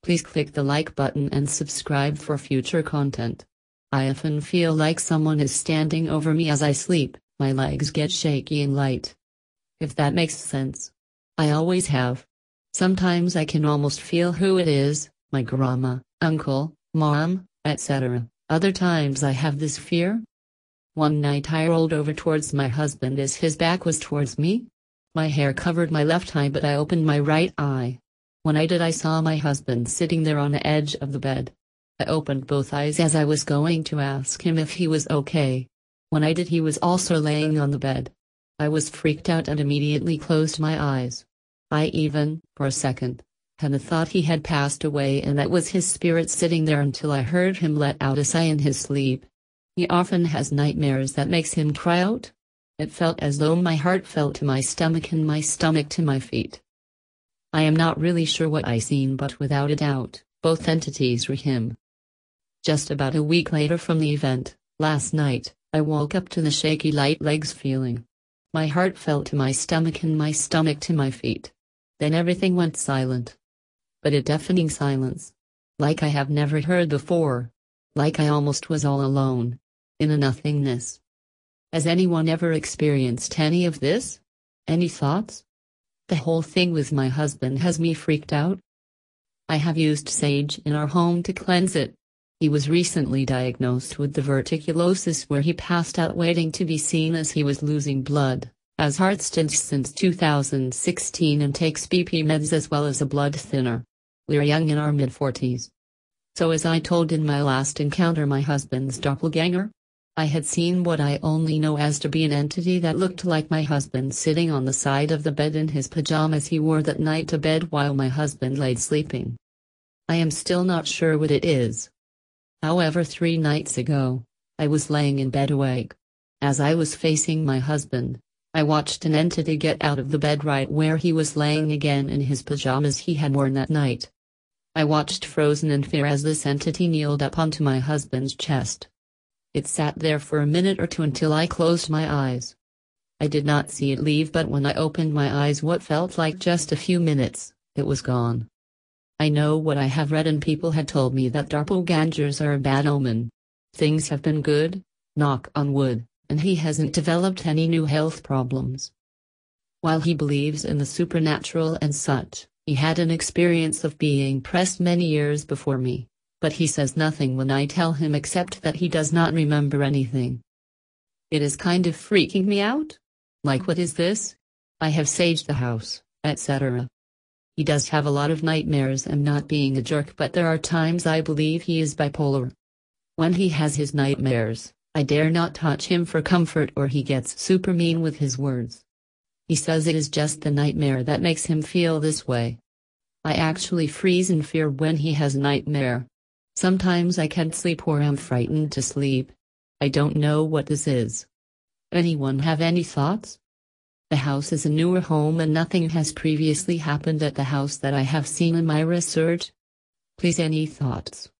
Please click the like button and subscribe for future content. I often feel like someone is standing over me as I sleep, my legs get shaky and light. If that makes sense. I always have. Sometimes I can almost feel who it is, my grandma, uncle, mom, etc. Other times I have this fear. One night I rolled over towards my husband as his back was towards me. My hair covered my left eye, but I opened my right eye. When I did, I saw my husband sitting there on the edge of the bed. I opened both eyes as I was going to ask him if he was okay. When I did, he was also laying on the bed. I was freaked out and immediately closed my eyes. I even, for a second, had the thought he had passed away and that was his spirit sitting there until I heard him let out a sigh in his sleep. He often has nightmares that makes him cry out. It felt as though my heart fell to my stomach and my stomach to my feet. I am not really sure what I seen, but without a doubt, both entities were him. Just about a week later from the event, last night, I woke up to the shaky light legs feeling. My heart fell to my stomach and my stomach to my feet. Then everything went silent. But a deafening silence. Like I have never heard before. Like I almost was all alone. In a nothingness. Has anyone ever experienced any of this? Any thoughts? The whole thing with my husband has me freaked out. I have used sage in our home to cleanse it. He was recently diagnosed with diverticulosis where he passed out waiting to be seen as he was losing blood, has heart stents since 2016 and takes BP meds as well as a blood thinner. We're young in our mid-40s. So as I told in my last encounter, my husband's doppelganger, I had seen what I only know as to be an entity that looked like my husband sitting on the side of the bed in his pajamas he wore that night to bed while my husband laid sleeping. I am still not sure what it is. However, 3 nights ago, I was laying in bed awake. As I was facing my husband, I watched an entity get out of the bed right where he was laying again in his pajamas he had worn that night. I watched frozen in fear as this entity kneeled up onto my husband's chest. It sat there for a minute or two until I closed my eyes. I did not see it leave, but when I opened my eyes, what felt like just a few minutes, it was gone. I know what I have read and people had told me that doppelgangers are a bad omen. Things have been good, knock on wood, and he hasn't developed any new health problems. While he believes in the supernatural and such, he had an experience of being pressed many years before me. But he says nothing when I tell him except that he does not remember anything. It is kind of freaking me out. Like, what is this? I have saged the house, etc. He does have a lot of nightmares and not being a jerk, but there are times I believe he is bipolar. When he has his nightmares, I dare not touch him for comfort or he gets super mean with his words. He says it is just the nightmare that makes him feel this way. I actually freeze in fear when he has a nightmare. Sometimes I can't sleep or am frightened to sleep. I don't know what this is. Anyone have any thoughts? The house is a newer home and nothing has previously happened at the house that I have seen in my research. Please, any thoughts?